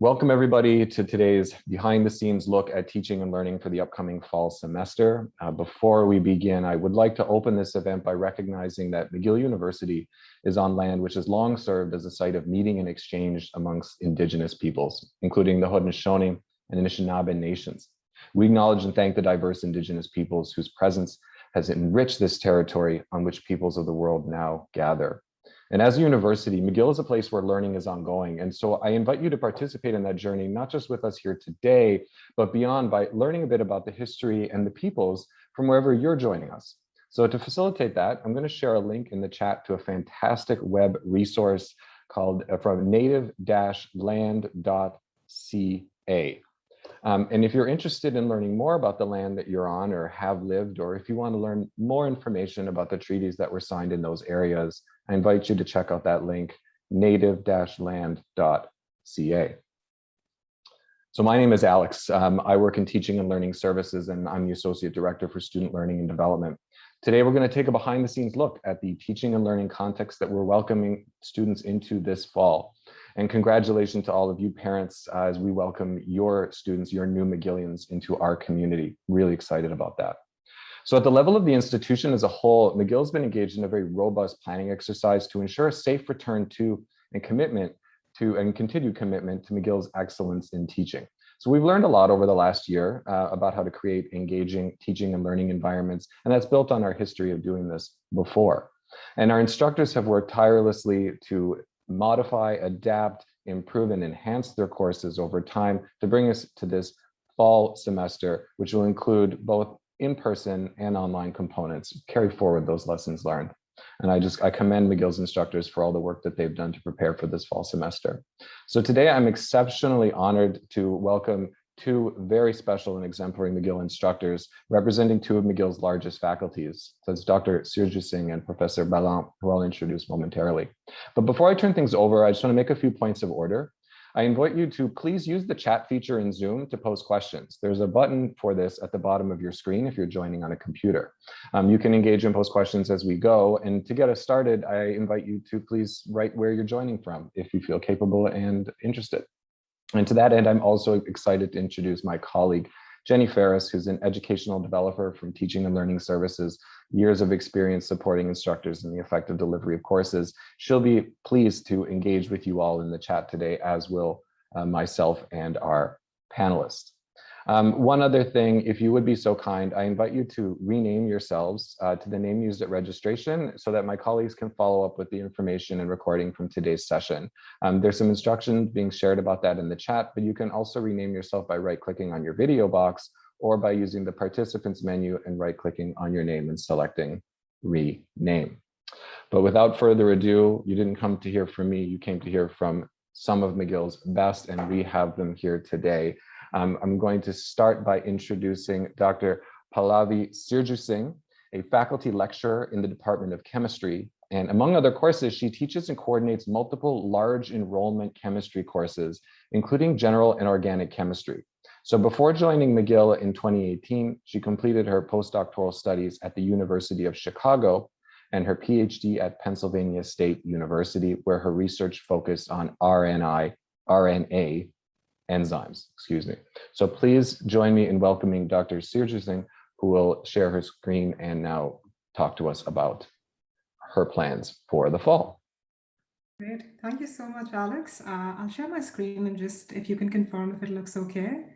Welcome everybody to today's behind the scenes look at teaching and learning for the upcoming fall semester. Before we begin, I would like to open this event by recognizing that McGill University is on land which has long served as a site of meeting and exchange amongst Indigenous peoples, including the Haudenosaunee and Anishinaabe nations. We acknowledge and thank the diverse Indigenous peoples whose presence has enriched this territory on which peoples of the world now gather. And as a university, McGill is a place where learning is ongoing. And so I invite you to participate in that journey, not just with us here today, but beyond by learning a bit about the history and the peoples from wherever you're joining us. So to facilitate that, I'm going to share a link in the chat to a fantastic web resource called from native-land.ca. And if you're interested in learning more about the land that you're on or have lived, or if you want to learn more information about the treaties that were signed in those areas, I invite you to check out that link, native-land.ca. So my name is Alex. I work in teaching and learning services, and I'm the Associate Director for Student Learning and Development. Today, we're going to take a behind the scenes look at the teaching and learning context that we're welcoming students into this fall. And congratulations to all of you parents as we welcome your students, your new McGillians, into our community. Really excited about that. So at the level of the institution as a whole, McGill's been engaged in a very robust planning exercise to ensure a safe return to and commitment to and continued commitment to McGill's excellence in teaching. So we've learned a lot over the last year about how to create engaging teaching and learning environments, and that's built on our history of doing this before. And our instructors have worked tirelessly to modify, adapt, improve, and enhance their courses over time to bring us to this fall semester, which will include both in-person and online components, carry forward those lessons learned. And I commend McGill's instructors for all the work that they've done to prepare for this fall semester. So today I'm exceptionally honored to welcome two very special and exemplary McGill instructors representing two of McGill's largest faculties. That's Dr. Sergio Singh and Professor Ballan, who I'll introduce momentarily. But before I turn things over, I just want to make a few points of order. I invite you to please use the chat feature in Zoom to post questions. There's a button for this at the bottom of your screen if you're joining on a computer. You can engage and post questions as we go. And to get us started, I invite you to please write where you're joining from if you feel capable and interested. And to that end, I'm also excited to introduce my colleague, Jenny Ferris, who's an educational developer from Teaching and Learning Services, years of experience supporting instructors in the effective delivery of courses. She'll be pleased to engage with you all in the chat today, as will myself and our panelists. One other thing, if you would be so kind, I invite you to rename yourselves to the name used at registration so that my colleagues can follow up with the information and recording from today's session. There's some instructions being shared about that in the chat, but you can also rename yourself by right-clicking on your video box or by using the participants menu and right-clicking on your name and selecting rename. But without further ado, you didn't come to hear from me, you came to hear from some of McGill's best, and we have them here today. I'm going to start by introducing Dr. Pallavi Sergio Singh, a faculty lecturer in the Department of Chemistry. And among other courses, she teaches and coordinates multiple large enrollment chemistry courses, including general and organic chemistry. So before joining McGill in 2018, she completed her postdoctoral studies at the University of Chicago and her PhD at Pennsylvania State University, where her research focused on RNA enzymes, excuse me. So please join me in welcoming Dr. Sergio Singh, who will share her screen and now talk to us about her plans for the fall. Great, thank you so much, Alex. I'll share my screen and just, if you can confirm if it looks okay.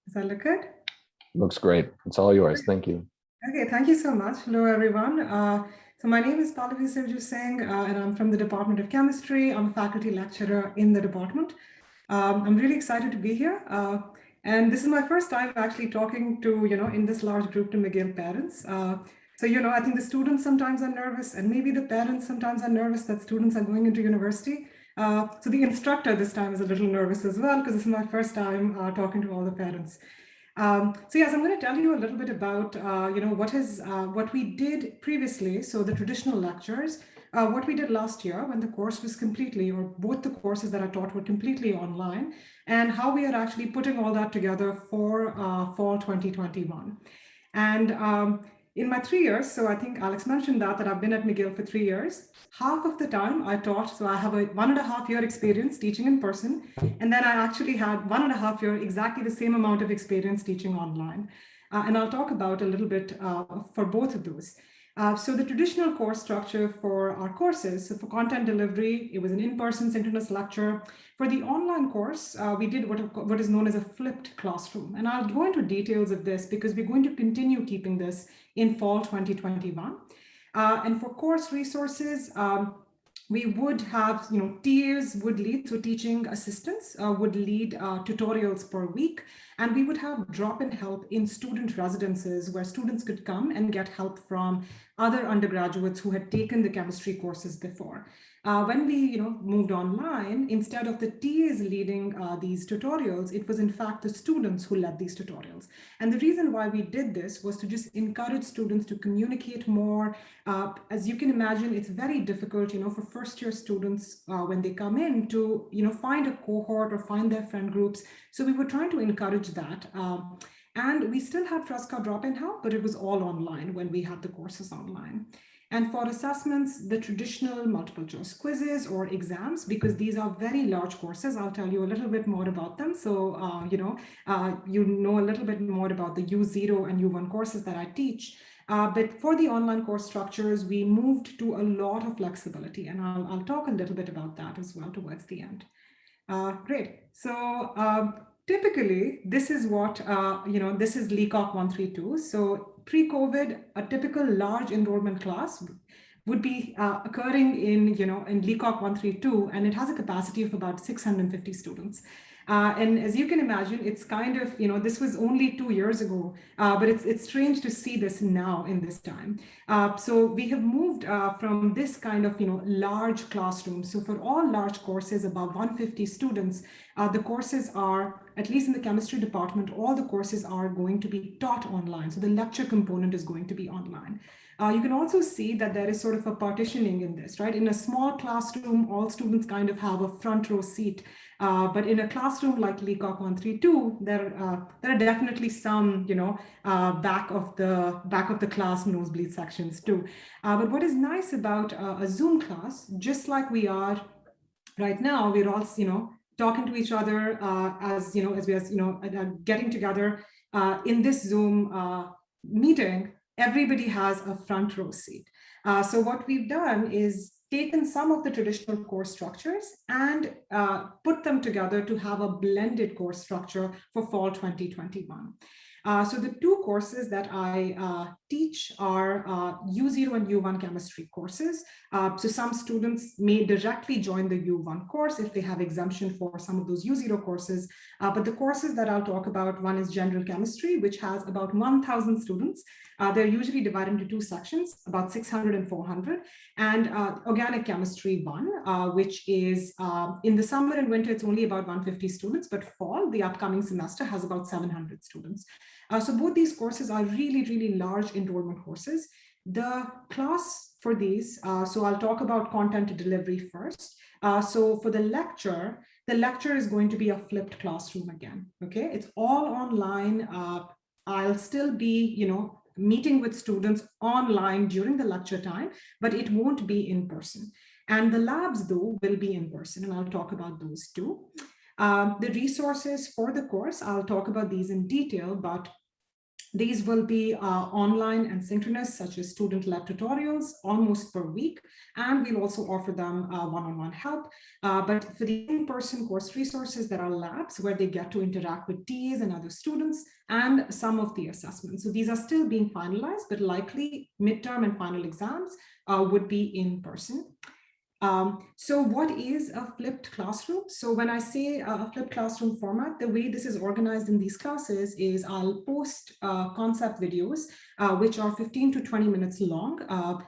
Does that look good? Looks great. It's all yours. Thank you. Okay, thank you so much. Hello, everyone. So my name is Pallavi Sergio Singh, and I'm from the Department of Chemistry. I'm a faculty lecturer in the department. I'm really excited to be here. And this is my first time actually talking to, in this large group to McGill parents. So, I think the students sometimes are nervous, and maybe the parents sometimes are nervous that students are going into university. So the instructor this time is a little nervous as well, because this is my first time talking to all the parents. So yes, I'm going to tell you a little bit about, what we did previously. So the traditional lectures, what we did last year when the course was completely, or both the courses that I taught were completely online, and how we are actually putting all that together for fall 2021. And in my 3 years, so I think Alex mentioned that I've been at McGill for 3 years. Half of the time I taught, so I have a 1.5 year experience teaching in person. And then I actually had 1.5 year, exactly the same amount of experience teaching online. And I'll talk about a little bit for both of those. So the traditional course structure for our courses, so for content delivery, it was an in-person synchronous lecture. For the online course, we did what is known as a flipped classroom. And I'll go into details of this because we're going to continue keeping this in fall 2021. And for course resources, we would have, TAs would lead, so teaching assistants would lead tutorials per week. And we would have drop-in help in student residences where students could come and get help from other undergraduates who had taken the chemistry courses before. When we moved online, instead of the TAs leading these tutorials, it was in fact the students who led these tutorials. And the reason why we did this was to just encourage students to communicate more. As you can imagine, it's very difficult, for first-year students when they come in to, find a cohort or find their friend groups. So we were trying to encourage that. And we still had Fresca drop-in help, but it was all online when we had the courses online. And for assessments, the traditional multiple choice quizzes or exams, because these are very large courses. I'll tell you a little bit more about them. So, you know a little bit more about the U0 and U1 courses that I teach. But for the online course structures, we moved to a lot of flexibility. And I'll talk a little bit about that as well towards the end. Great. So typically, this is what, this is LECOQ 132. So pre-COVID, a typical large enrollment class would be occurring in LECOQ 132, and it has a capacity of about 650 students. And as you can imagine, it's kind of, this was only 2 years ago, but it's strange to see this now in this time. So we have moved from this kind of, large classroom. So for all large courses, above 150 students, the courses are, at least in the chemistry department, all the courses are going to be taught online. So the lecture component is going to be online. You can also see that there is sort of a partitioning in this, right? In a small classroom, all students kind of have a front row seat. But in a classroom like LECOQ 132, there are definitely some, back of the class nosebleed sections too. But what is nice about a Zoom class, just like we are right now, we're all, talking to each other as we are, getting together in this Zoom meeting. Everybody has a front row seat. So what we've done is taken some of the traditional course structures and put them together to have a blended course structure for fall 2021. So the two courses that I teach are U0 and U1 chemistry courses. So some students may directly join the U1 course if they have exemption for some of those U0 courses. But the courses that I'll talk about, one is general chemistry, which has about 1,000 students. They're usually divided into two sections, about 600 and 400. And organic chemistry 1, which is in the summer and winter, it's only about 150 students, but fall, the upcoming semester, has about 700 students. So both these courses are really, really large enrollment courses. The class for these, so I'll talk about content delivery first. So for the lecture is going to be a flipped classroom again, okay? It's all online. I'll still be, meeting with students online during the lecture time, but it won't be in person. And the labs, though, will be in person, and I'll talk about those too. The resources for the course, I'll talk about these in detail, but these will be online and synchronous, such as student-led tutorials almost per week, and we'll also offer them one-on-one help. But for the in-person course resources, there are labs where they get to interact with TAs and other students, and some of the assessments. So these are still being finalized, but likely midterm and final exams would be in person. So what is a flipped classroom? So when I say a flipped classroom format, the way this is organized in these classes is I'll post concept videos, which are 15 to 20 minutes long.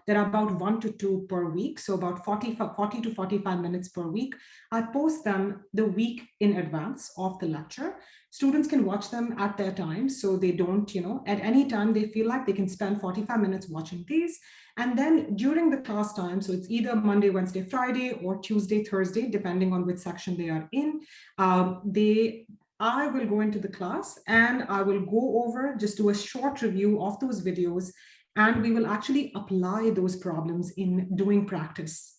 There are about 1 to 2 per week, so about 40 to 45 minutes per week. I post them the week in advance of the lecture. Students can watch them at their time, so they don't, at any time they feel like they can spend 45 minutes watching these. And then during the class time, so it's either Monday, Wednesday, Friday, or Tuesday, Thursday, depending on which section they are in, they I will go into the class and I will go over, just do a short review of those videos, and we will actually apply those problems in doing practice.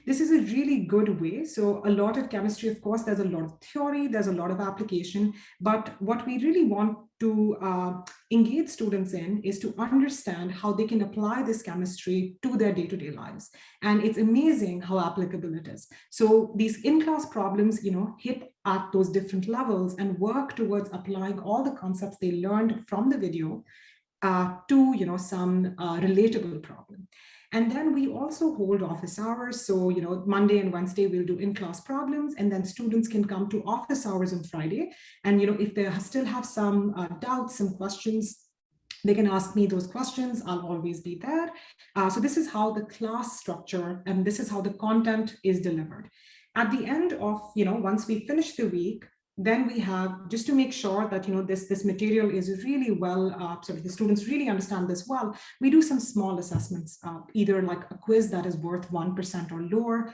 This is a really good way. So a lot of chemistry, of course, there's a lot of theory, there's a lot of application, but what we really want to engage students in is to understand how they can apply this chemistry to their day-to-day lives. And it's amazing how applicable it is. So these in-class problems, hit at those different levels and work towards applying all the concepts they learned from the video to some relatable problem. And then we also hold office hours. So Monday and Wednesday we'll do in-class problems, and then students can come to office hours on Friday. And if they still have some doubts, some questions, they can ask me those questions. I'll always be there. So this is how the class structure, and this is how the content is delivered. At the end of, once we finish the week, then we have, just to make sure that this material is really well, the students really understand this well, we do some small assessments, either like a quiz that is worth 1% or lower,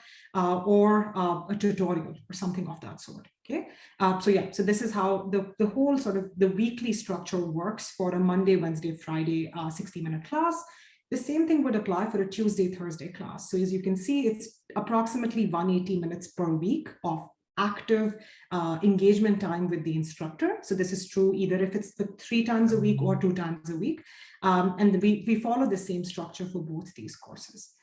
or a tutorial or something of that sort. Okay, so this is how the whole sort of the weekly structure works for a Monday, Wednesday, Friday 60-minute class. The same thing would apply for a Tuesday, Thursday class. So as you can see, it's approximately 180 minutes per week of active engagement time with the instructor. So this is true either if it's 3 times a week or 2 times a week. And we follow the same structure for both these courses.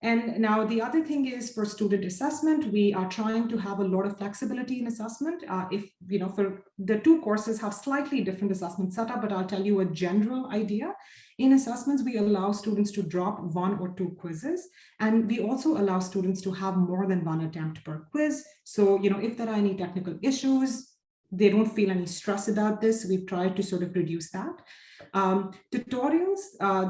And now the other thing is for student assessment, we are trying to have a lot of flexibility in assessment. If, for the 2 courses have slightly different assessment setup, but I'll tell you a general idea. In assessments, we allow students to drop 1 or 2 quizzes. And we also allow students to have more than 1 attempt per quiz. So, if there are any technical issues, they don't feel any stress about this. We've tried to sort of reduce that. Tutorials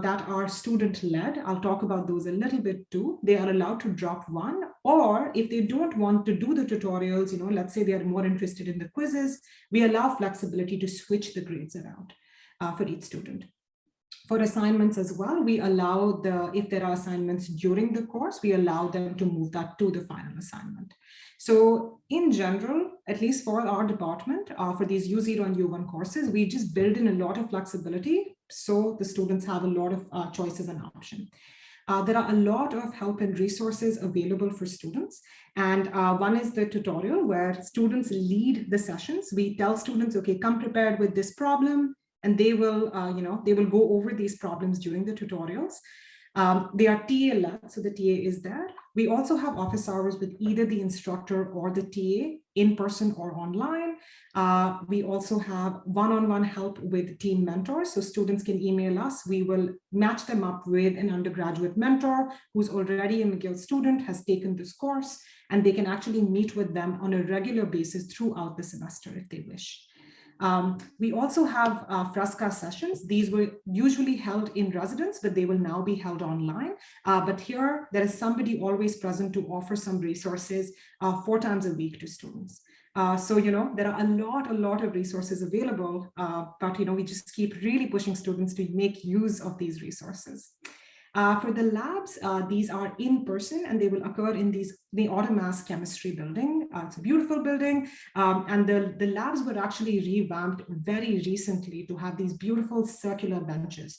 that are student-led, I'll talk about those a little bit too. They are allowed to drop 1, or if they don't want to do the tutorials, let's say they are more interested in the quizzes, we allow flexibility to switch the grades around for each student. For assignments as well, we allow if there are assignments during the course, we allow them to move that to the final assignment. So in general, at least for our department, for these U0 and U1 courses, we just build in a lot of flexibility so the students have a lot of choices and options. There are a lot of help and resources available for students. And one is the tutorial where students lead the sessions. We tell students, okay, come prepared with this problem. And they will, they will go over these problems during the tutorials. They are TA-led, so the TA is there. We also have office hours with either the instructor or the TA in person or online. We also have one-on-one help with team mentors. So students can email us. We will match them up with an undergraduate mentor who's already a McGill student, has taken this course, and they can actually meet with them on a regular basis throughout the semester if they wish. We also have Fresca sessions. These were usually held in residence, but they will now be held online. But here, there is somebody always present to offer some resources 4 times a week to students. So, there are a lot of resources available, but, we just keep really pushing students to make use of these resources. For the labs, these are in person and they will occur in the Automass Chemistry building. It's a beautiful building. And the labs were actually revamped very recently to have these beautiful circular benches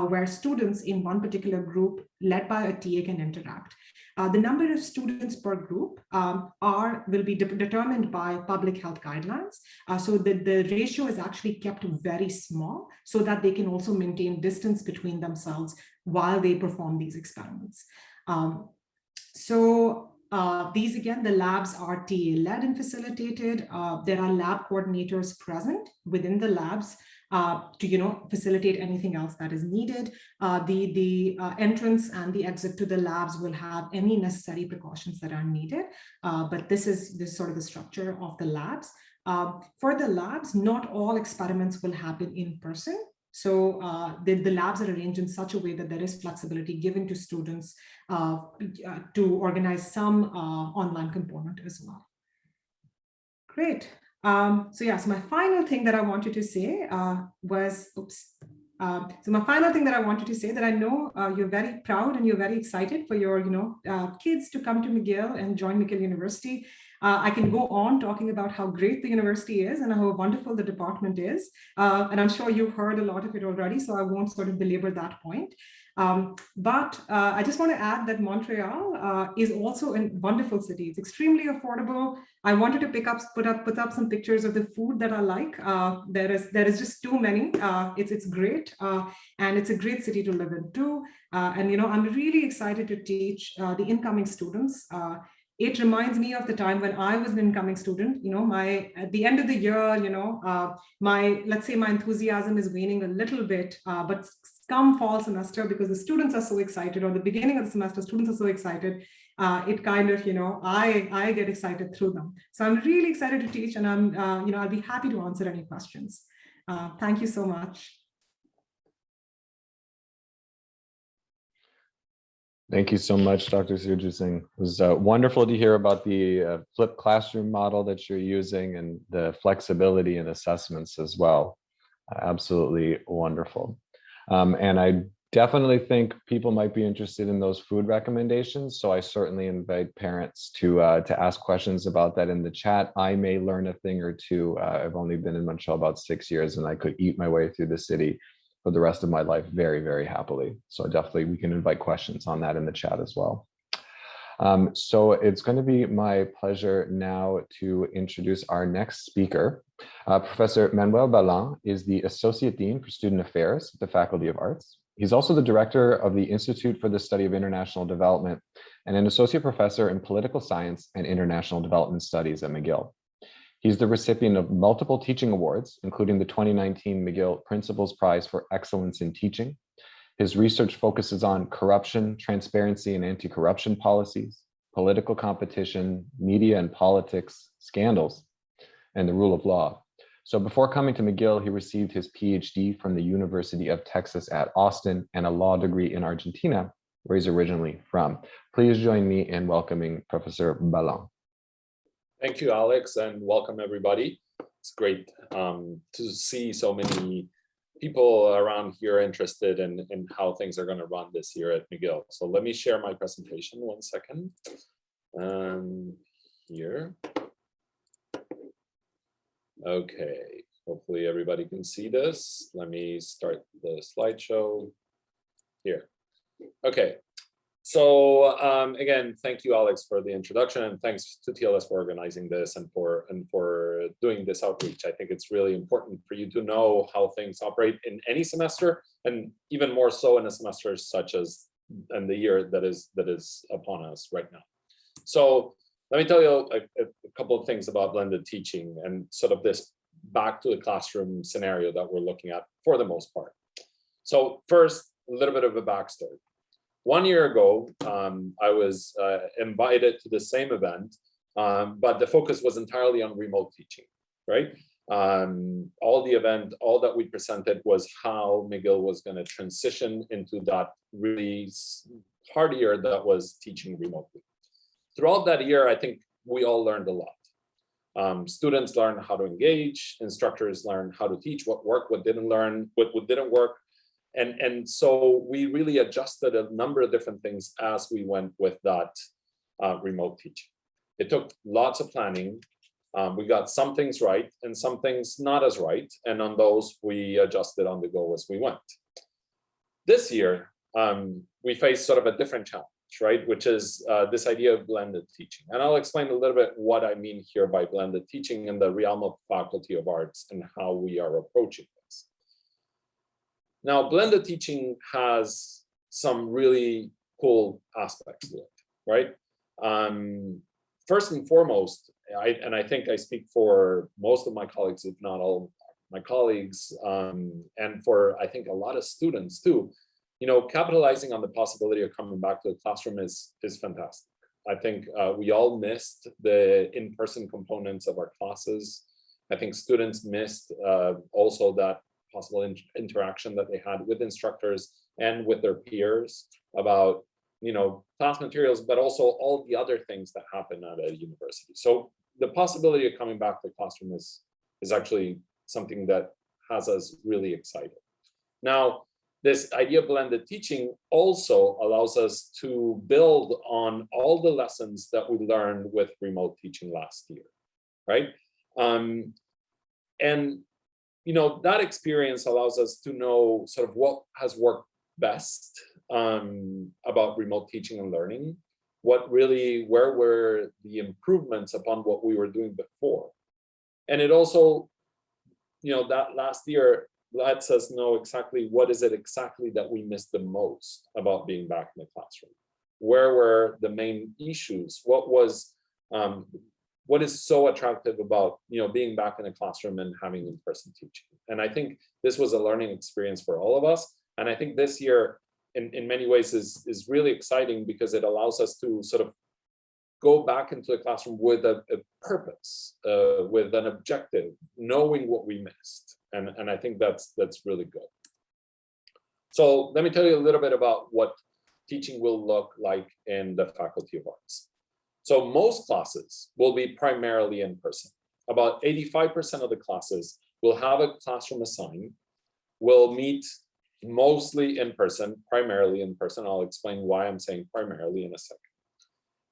where students in one particular group led by a TA can interact. The number of students per group will be determined by public health guidelines. So the ratio is actually kept very small so that they can also maintain distance between themselves while they perform these experiments. These again, the labs are TA-led and facilitated. There are lab coordinators present within the labs to facilitate anything else that is needed. The entrance and the exit to the labs will have any necessary precautions that are needed. But this is sort of the structure of the labs. For the labs, not all experiments will happen in person. So the labs are arranged in such a way that there is flexibility given to students to organize some online component as well. Great. So my final thing that I wanted to say was, my final thing that I wanted to say that I know you're very proud and you're very excited for your kids to come to McGill and join McGill University. I can go on talking about how great the university is and how wonderful the department is. And I'm sure you've heard a lot of it already, so I won't sort of belabor that point. But I just want to add that Montreal is also a wonderful city. It's extremely affordable. I wanted to put up some pictures of the food that I like. There is just too many. It's great, and it's a great city to live in too. And I'm really excited to teach the incoming students. It reminds me of the time when I was an incoming student. At the end of the year, let's say my enthusiasm is waning a little bit, but come fall semester, because the students are so excited, or the beginning of the semester, students are so excited, it kind of, I get excited through them. So I'm really excited to teach, and I'll be happy to answer any questions. Thank you so much. Thank you so much, Dr. Sergio Singh. It was wonderful to hear about the flipped classroom model that you're using and the flexibility in assessments as well. Absolutely wonderful. And I definitely think people might be interested in those food recommendations. So I certainly invite parents to ask questions about that in the chat. I may learn a thing or two. I've only been in Montreal about 6 years, and I could eat my way through the city for the rest of my life very, very happily. So definitely we can invite questions on that in the chat as well. So it's going to be my pleasure now to introduce our next speaker. Professor Manuel Ballan is the Associate Dean for Student Affairs at the Faculty of Arts. He's also the Director of the Institute for the Study of International Development and an Associate Professor in Political Science and International Development Studies at McGill. He's the recipient of multiple teaching awards, including the 2019 McGill Principals Prize for Excellence in Teaching. His research focuses on corruption, transparency, and anti-corruption policies, political competition, media and politics, scandals, and the rule of law. So before coming to McGill, he received his PhD from the University of Texas at Austin and a law degree in Argentina, where he's originally from. Please join me in welcoming Professor Ballan. Thank you, Alex, and welcome everybody. It's great to see so many people around here interested in how things are going to run this year at McGill. So let me share my presentation 1 second. Here. Okay, hopefully everybody can see this. Let me start the slideshow here. Okay. So again, thank you, Alex, for the introduction, and thanks to TLS for organizing this and for doing this outreach. I think it's really important for you to know how things operate in any semester, and even more so in a semester such as in the year that is upon us right now. So let me tell you a couple of things about blended teaching and sort of this back to the classroom scenario that we're looking at for the most part. So first, a little bit of a backstory. 1 year ago, I was invited to the same event, but the focus was entirely on remote teaching, right? All that we presented was how McGill was going to transition into that really hard year that was teaching remotely. Throughout that year, I think we all learned a lot. Students learned how to engage, instructors learned how to teach, what worked, what didn't work. And so we really adjusted a number of different things as we went with that remote teaching. It took lots of planning. We got some things right and some things not as right. And on those, we adjusted on the go as we went. This year, we faced sort of a different challenge, right? Which is this idea of blended teaching. And I'll explain a little bit what I mean here by blended teaching in the realm of Faculty of Arts and how we are approaching this. Now, blended teaching has some really cool aspects to it, right? First and foremost, I think I speak for most of my colleagues, if not all of my colleagues, and for I think a lot of students too, capitalizing on the possibility of coming back to the classroom is fantastic. I think we all missed the in-person components of our classes. I think students missed also that possible interaction that they had with instructors and with their peers about, class materials, but also all the other things that happen at a university. So the possibility of coming back to the classroom is actually something that has us really excited. Now, this idea of blended teaching also allows us to build on all the lessons that we learned with remote teaching last year, right? And that experience allows us to know sort of what has worked best about remote teaching and learning, where were the improvements upon what we were doing before. And it also, that last year lets us know exactly what is it exactly that we missed the most about being back in the classroom. Where were the main issues? What is so attractive about being back in the classroom and having in-person teaching? And I think this was a learning experience for all of us. And I think this year, in many ways, is really exciting because it allows us to sort of go back into the classroom with a purpose, with an objective, knowing what we missed. And I think that's really good. So let me tell you a little bit about what teaching will look like in the Faculty of Arts. So most classes will be primarily in person. About 85% of the classes will have a classroom assigned, will meet mostly in person, primarily in person. I'll explain why I'm saying primarily in a second.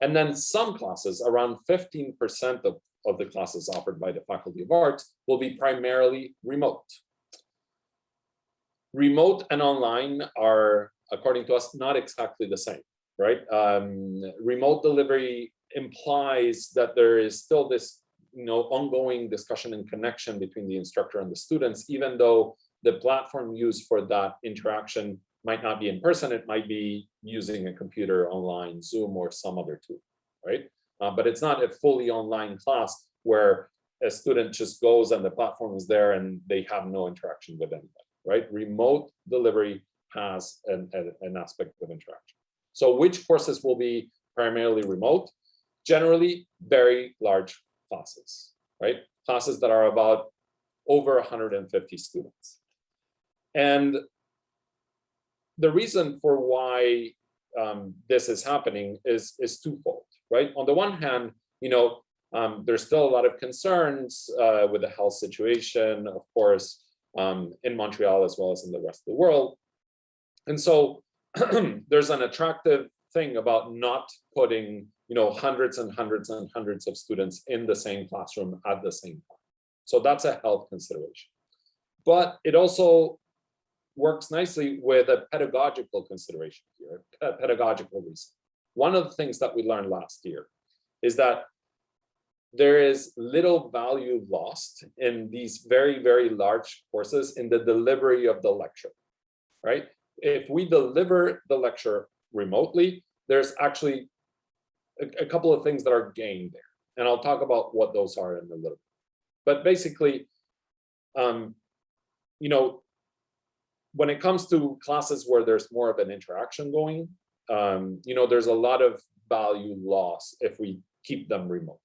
And then some classes, around 15% of the classes offered by the Faculty of Arts, will be primarily remote. Remote and online are, according to us, not exactly the same, right? Remote delivery implies that there is still this ongoing discussion and connection between the instructor and the students, even though the platform used for that interaction might not be in person, it might be using a computer online, Zoom, or some other tool, right? But it's not a fully online class where a student just goes and the platform is there and they have no interaction with anybody, right? Remote delivery has an aspect of interaction. So which courses will be primarily remote? Generally, very large classes, right? Classes that are about over 150 students. And the reason for why this is happening is twofold, right? On the one hand, there's still a lot of concerns with the health situation, of course, in Montreal as well as in the rest of the world. And so there's an attractive thing about not putting hundreds and hundreds and hundreds of students in the same classroom at the same time. So that's a health consideration. But it also works nicely with a pedagogical consideration here, a pedagogical reason. One of the things that we learned last year is that there is little value lost in these very, very large courses in the delivery of the lecture, right? If we deliver the lecture remotely, there's actually a couple of things that are gained there. And I'll talk about what those are in a little bit. But basically, when it comes to classes where there's more of an interaction going, there's a lot of value loss if we keep them remote.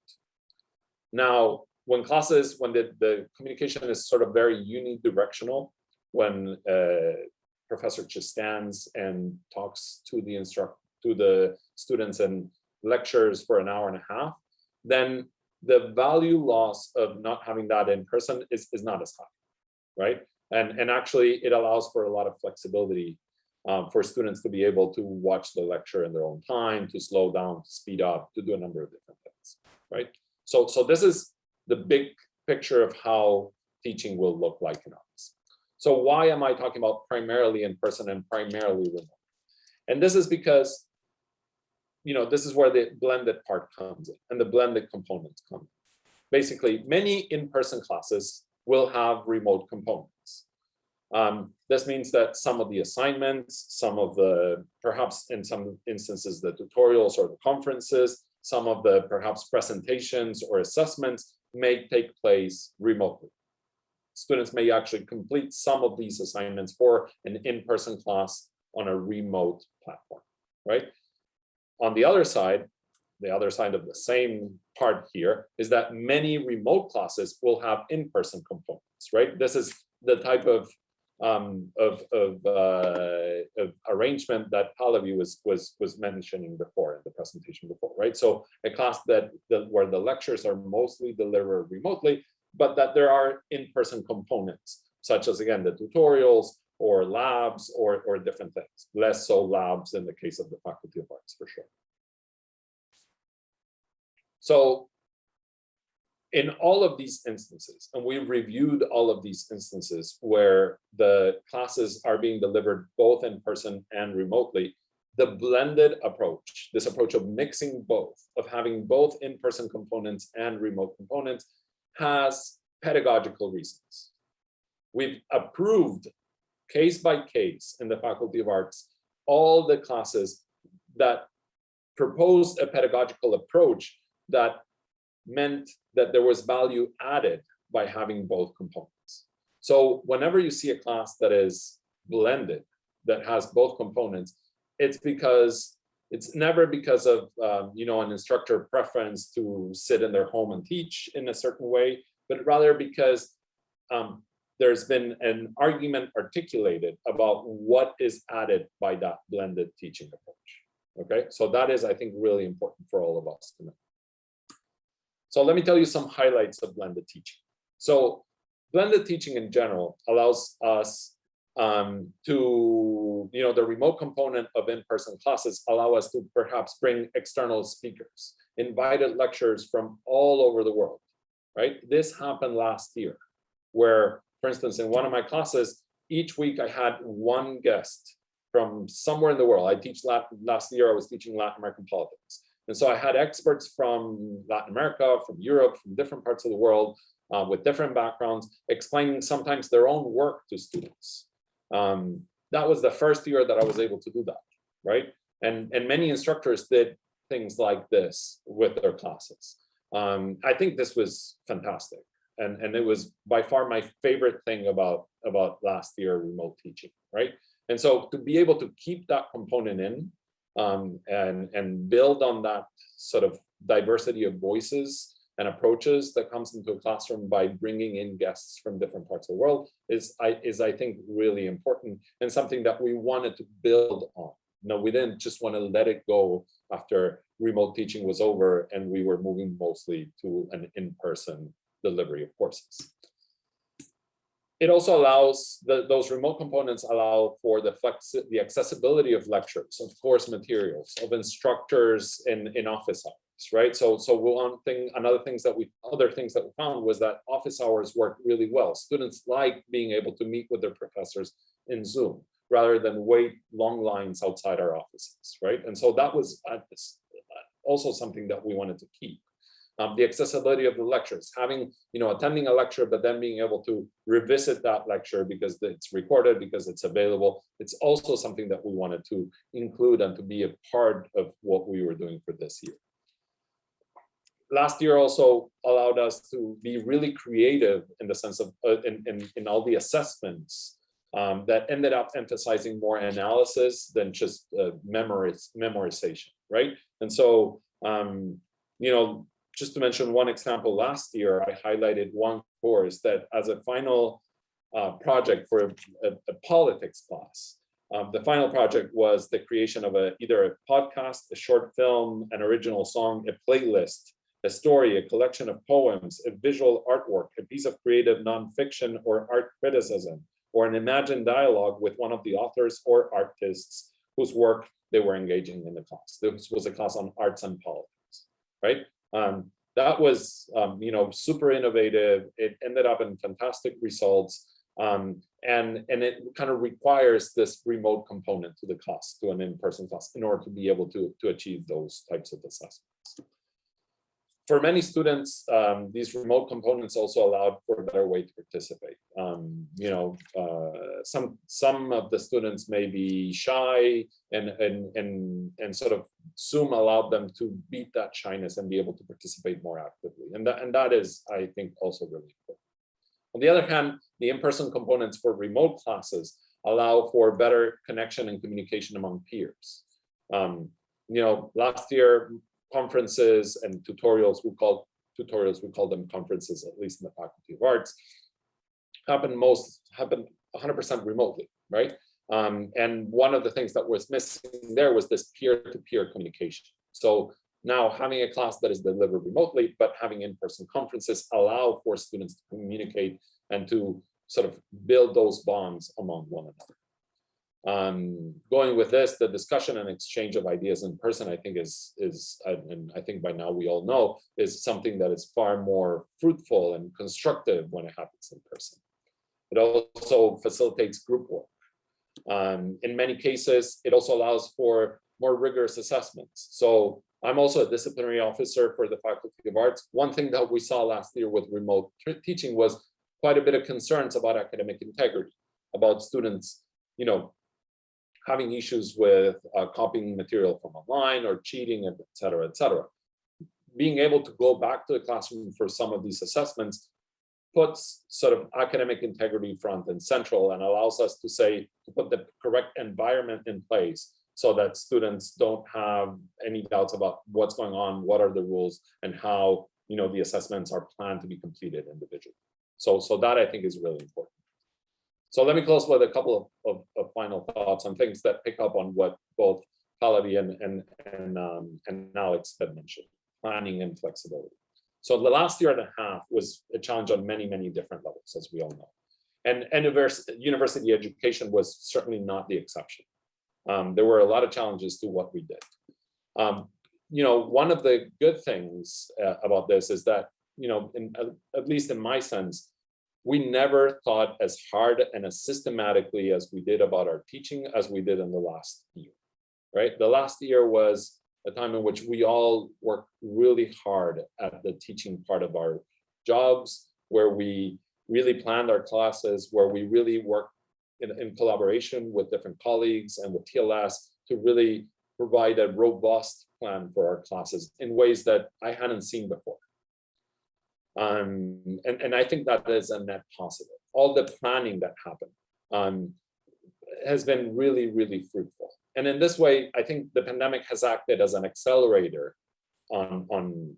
Now, when the communication is sort of very unidirectional, when professor just stands and talks to the students and lectures for an hour and a half, then the value loss of not having that in person is not as high, right? And actually, it allows for a lot of flexibility for students to be able to watch the lecture in their own time, to slow down, to speed up, to do a number of different things, right? So this is the big picture of how teaching will look like in Arts. So why am I talking about primarily in person and primarily remote? And this is because, this is where the blended part comes in and the blended components come in. Basically, many in-person classes will have remote components. This means that some of the assignments, some of the, perhaps in some instances, the tutorials or the conferences, some of the perhaps presentations or assessments may take place remotely. Students may actually complete some of these assignments for an in-person class on a remote platform, right? On the other side of the same part here is that many remote classes will have in-person components, right? This is the type of arrangement that Pallavi was mentioning before in the presentation before, right? So a class where the lectures are mostly delivered remotely, but that there are in-person components, such as, again, the tutorials or labs or different things. Less so labs in the case of the Faculty of Arts, for sure. So in all of these instances, and we've reviewed all of these instances where the classes are being delivered both in person and remotely, the blended approach, this approach of mixing both, of having both in-person components and remote components, has pedagogical reasons. We've approved case by case in the Faculty of Arts all the classes that proposed a pedagogical approach that meant that there was value added by having both components. So whenever you see a class that is blended, that has both components, it's never because of an instructor preference to sit in their home and teach in a certain way, but rather because there's been an argument articulated about what is added by that blended teaching approach. Okay, so that is, I think, really important for all of us to know. So let me tell you some highlights of blended teaching. So blended teaching in general allows us the remote component of in-person classes allow us to perhaps bring external speakers, invited lecturers from all over the world, right? This happened last year, where, for instance, in one of my classes, each week I had one guest from somewhere in the world. Last year I was teaching Latin American politics. And so I had experts from Latin America, from Europe, from different parts of the world, with different backgrounds, explaining sometimes their own work to students. That was the first year that I was able to do that, right? And many instructors did things like this with their classes. I think this was fantastic. And it was by far my favorite thing about last year remote teaching, right? And so to be able to keep that component in, and build on that sort of diversity of voices and approaches that comes into a classroom by bringing in guests from different parts of the world is I think really important, and something that we wanted to build on. No, we didn't just want to let it go after remote teaching was over and we were moving mostly to an in-person delivery of courses. It also allows, those remote components allow for the accessibility of lectures, of course materials, of instructors in office hours, right? So other things that we found was that office hours work really well. Students like being able to meet with their professors in Zoom rather than wait long lines outside our offices, right? And so that was also something that we wanted to keep. The accessibility of the lectures, attending a lecture, but then being able to revisit that lecture because it's recorded, because it's available. It's also something that we wanted to include and to be a part of what we were doing for this year. Last year also allowed us to be really creative in the sense of in all the assessments that ended up emphasizing more analysis than just memorization, right? And so, just to mention one example, last year I highlighted one course that as a final project for a politics class. The final project was the creation of either a podcast, a short film, an original song, a playlist, a story, a collection of poems, a visual artwork, a piece of creative nonfiction or art criticism, or an imagined dialogue with one of the authors or artists whose work they were engaging in the class. This was a class on arts and politics, right? That was, super innovative. It ended up in fantastic results. And it kind of requires this remote component to the class, to an in-person class, in order to be able to achieve those types of assessments. For many students, these remote components also allowed for a better way to participate. Some of the students may be shy, and sort of Zoom allowed them to beat that shyness and be able to participate more actively. And that is, I think, also really important. On the other hand, the in-person components for remote classes allow for better connection and communication among peers. Last year, conferences and tutorials, we call them conferences, at least in the Faculty of Arts, happened 100% remotely, right? And one of the things that was missing there was this peer-to-peer communication. So now having a class that is delivered remotely, but having in-person conferences allow for students to communicate and to sort of build those bonds among one another. Going with this, the discussion and exchange of ideas in person, I think and I think by now we all know, is something that is far more fruitful and constructive when it happens in person. It also facilitates group work. In many cases, it also allows for more rigorous assessments. So I'm also a disciplinary officer for the Faculty of Arts. One thing that we saw last year with remote teaching was quite a bit of concerns about academic integrity, about students, having issues with copying material from online or cheating, et cetera, et cetera. Being able to go back to the classroom for some of these assessments puts sort of academic integrity front and central and allows us to put the correct environment in place so that students don't have any doubts about what's going on, what are the rules, and how the assessments are planned to be completed individually. So that I think is really important. So let me close with a couple of final thoughts on things that pick up on what both Pallavi and Alex had mentioned, planning and flexibility. So the last year and a half was a challenge on many, many different levels, as we all know. And university education was certainly not the exception. There were a lot of challenges to what we did. One of the good things about this is that, at least in my sense, we never thought as hard and as systematically as we did about our teaching as we did in the last year, right? The last year was a time in which we all worked really hard at the teaching part of our jobs, where we really planned our classes, where we really worked in collaboration with different colleagues and with TLS to really provide a robust plan for our classes in ways that I hadn't seen before. And I think that is a net positive. All the planning that happened has been really, really fruitful. And in this way, I think the pandemic has acted as an accelerator on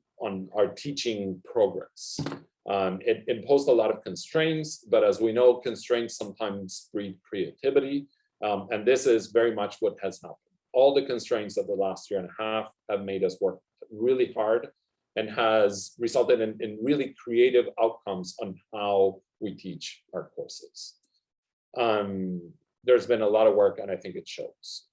our teaching progress. It imposed a lot of constraints, but as we know, constraints sometimes breed creativity. And this is very much what has happened. All the constraints of the last year and a half have made us work really hard and has resulted in really creative outcomes on how we teach our courses. There's been a lot of work, and I think it shows.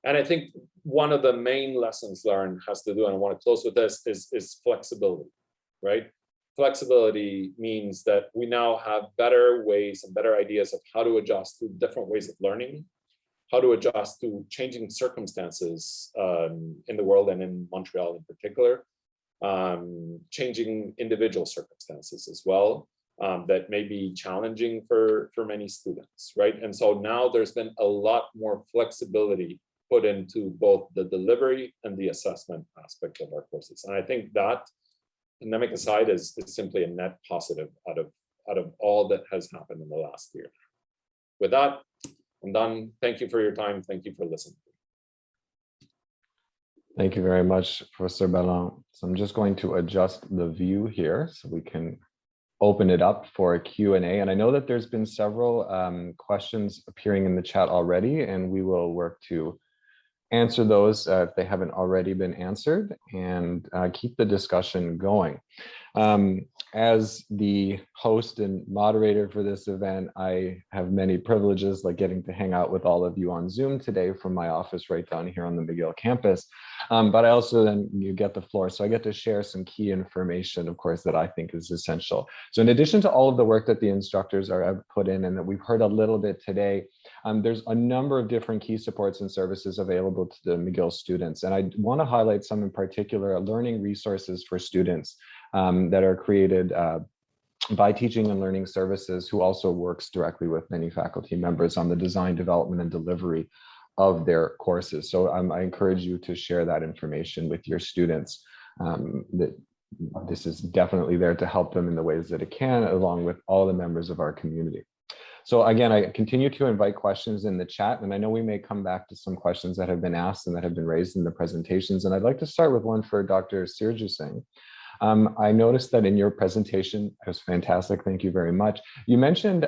And I think one of the main lessons learned has to do, and I want to close with this, is flexibility, right? Flexibility means that we now have better ways and better ideas of how to adjust to different ways of learning, how to adjust to changing circumstances in the world and in Montreal in particular, changing individual circumstances as well, that may be challenging for many students, right? And so now there's been a lot more flexibility put into both the delivery and the assessment aspect of our courses. And I think that, pandemic aside, is simply a net positive out of all that has happened in the last year. With that, I'm done. Thank you for your time. Thank you for listening. Thank you very much, Professor Ballan. So I'm just going to adjust the view here so we can open it up for a Q&A. And I know that there's been several questions appearing in the chat already, and we will work to answer those if they haven't already been answered, and keep the discussion going. As the host and moderator for this event, I have many privileges, like getting to hang out with all of you on Zoom today from my office right down here on the McGill campus. But I also then, you get the floor. So I get to share some key information, of course, that I think is essential. So in addition to all of the work that the instructors are put in and that we've heard a little bit today, there's a number of different key supports and services available to the McGill students. And I want to highlight some in particular, learning resources for students that are created by Teaching and Learning Services, who also works directly with many faculty members on the design, development, and delivery of their courses. So I encourage you to share that information with your students. That this is definitely there to help them in the ways that it can, along with all the members of our community. So again, I continue to invite questions in the chat, and I know we may come back to some questions that have been asked and that have been raised in the presentations. And I'd like to start with one for Dr. Sergio Singh. I noticed that in your presentation, it was fantastic. Thank you very much. You mentioned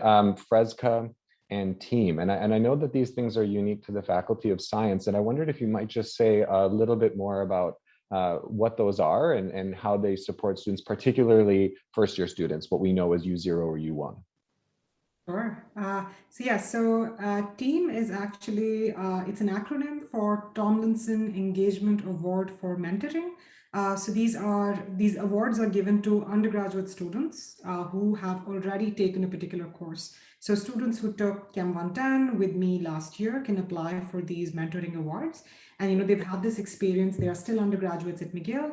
Fresca and team, and I know that these things are unique to the Faculty of Science, and I wondered if you might just say a little bit more about what those are and how they support students, particularly first-year students, what we know as U0 or U1. Sure. TEAM is actually, it's an acronym for Tomlinson Engagement Award for Mentoring. These awards are given to undergraduate students who have already taken a particular course. So students who took Chem 110 with me last year can apply for these mentoring awards. And they've had this experience. They are still undergraduates at McGill.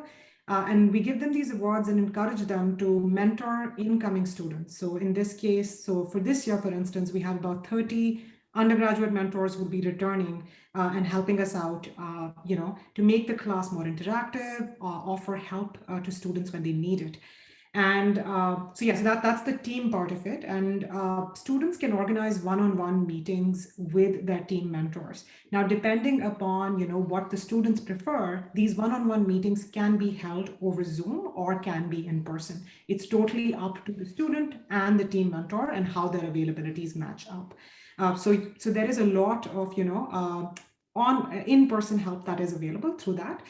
And we give them these awards and encourage them to mentor incoming students. So in this case, for this year, for instance, we have about 30 undergraduate mentors who will be returning and helping us out, to make the class more interactive, offer help to students when they need it. And that's the team part of it. And students can organize one-on-one meetings with their team mentors. Now, depending upon what the students prefer, these one-on-one meetings can be held over Zoom or can be in person. It's totally up to the student and the team mentor and how their availabilities match up. So there is a lot of on in-person help that is available through that.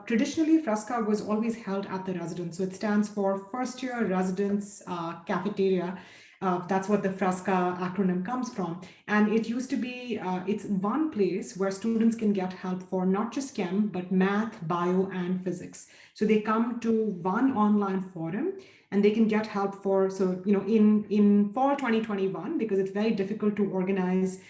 Traditionally, Fresca was always held at the residence. So it stands for First Year Residence Cafeteria. That's what the Fresca acronym comes from. And it used to be, it's one place where students can get help for not just chem, but math, bio, and physics. So they come to one online forum and they can get help for, in fall 2021, because it's very difficult to organize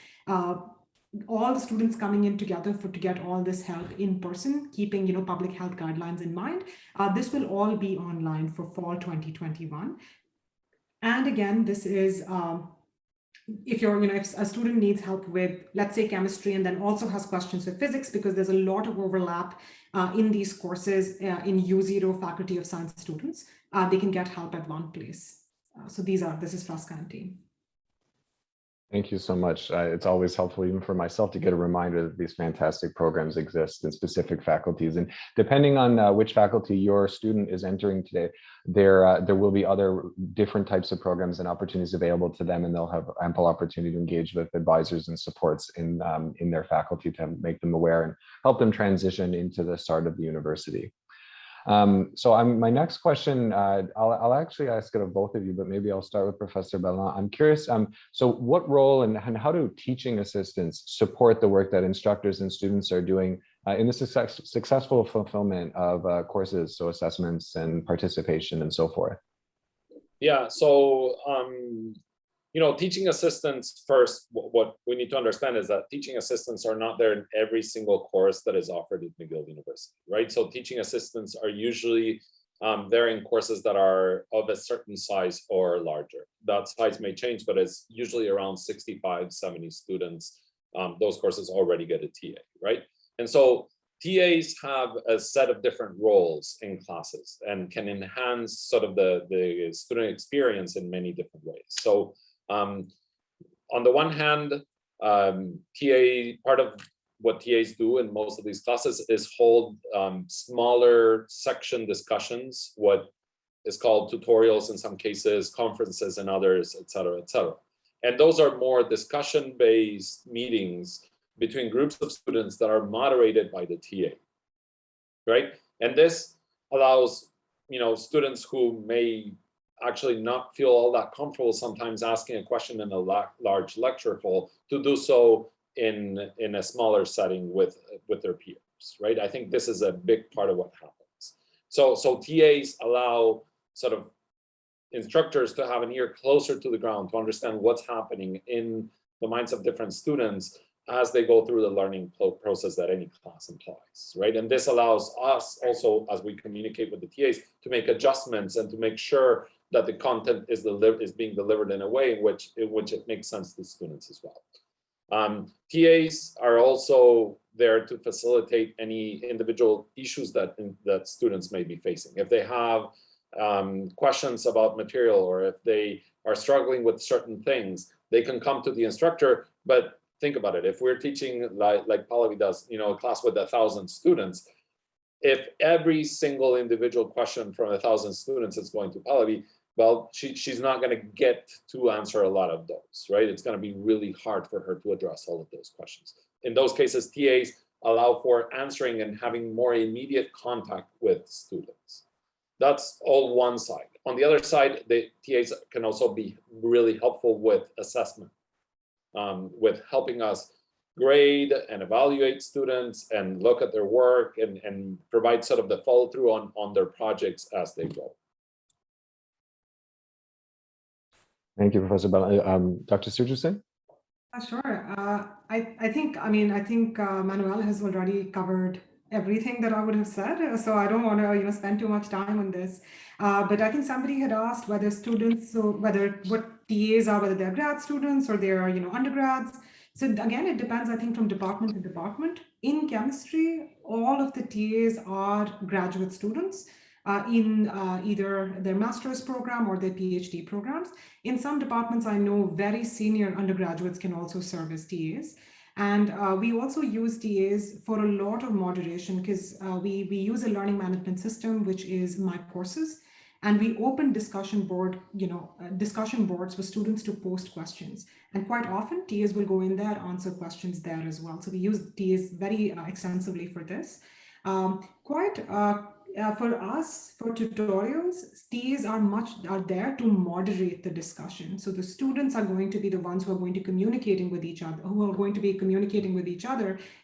all the students coming in together to get all this help in person, keeping public health guidelines in mind. This will all be online for fall 2021. And again, this is if a student needs help with, let's say, chemistry, and then also has questions with physics, because there's a lot of overlap in these courses in U0 Faculty of Science students, they can get help at one place. This is Fresca and team. Thank you so much. It's always helpful, even for myself, to get a reminder that these fantastic programs exist in specific faculties. And depending on which faculty your student is entering today, there will be other different types of programs and opportunities available to them, and they'll have ample opportunity to engage with advisors and supports in their faculty to make them aware and help them transition into the start of the university. My next question, I'll actually ask it of both of you, but maybe I'll start with Professor Ballan. I'm curious, so what role and how do teaching assistants support the work that instructors and students are doing in the successful fulfillment of courses, so assessments and participation and so forth? Yeah, so teaching assistants, first, what we need to understand is that teaching assistants are not there in every single course that is offered at McGill University, right? So teaching assistants are usually there in courses that are of a certain size or larger. That size may change, but it's usually around 65, 70 students. Those courses already get a TA, right? And so TAs have a set of different roles in classes and can enhance sort of the student experience in many different ways. So on the one hand, part of what TAs do in most of these classes is hold smaller section discussions, what is called tutorials in some cases, conferences in others, et cetera, et cetera. And those are more discussion-based meetings between groups of students that are moderated by the TA, right? And this allows, students who may actually not feel all that comfortable sometimes asking a question in a large lecture hall to do so in a smaller setting with their peers, right? I think this is a big part of what happens. So TAs allow sort of instructors to have an ear closer to the ground to understand what's happening in the minds of different students as they go through the learning process that any class implies, right? And this allows us also, as we communicate with the TAs, to make adjustments and to make sure that the content is being delivered in a way in which it makes sense to students as well. TAs are also there to facilitate any individual issues that students may be facing. If they have questions about material, or if they are struggling with certain things, they can come to the instructor. But think about it, if we're teaching like Pallavi does, a class with 1,000 students, if every single individual question from 1,000 students is going to Pallavi, well, she's not going to get to answer a lot of those, right? It's going to be really hard for her to address all of those questions. In those cases, TAs allow for answering and having more immediate contact with students. That's all one side. on the other side, the TAs can also be really helpful with assessment, with helping us grade and evaluate students and look at their work and provide sort of the follow through on their projects as they go. Thank you, Professor Ballan. Dr. Sergio Singh? Sure. I think Manuel has already covered everything that I would have said, so I don't want to spend too much time on this. But I think somebody had asked whether students, so whether what TAs are, whether they're grad students or they're undergrads. So again, it depends, I think, from department to department. In chemistry, all of the TAs are graduate students in either their master's program or their PhD programs. In some departments, I know very senior undergraduates can also serve as TAs. And we also use TAs for a lot of moderation because we use a learning management system, which is My Courses. And we open discussion boards for students to post questions. And quite often, TAs will go in there, answer questions there as well. So we use TAs very extensively for this. For us, for tutorials, TAs are there to moderate the discussion. So the students are going to be the ones who are going to communicating with each other,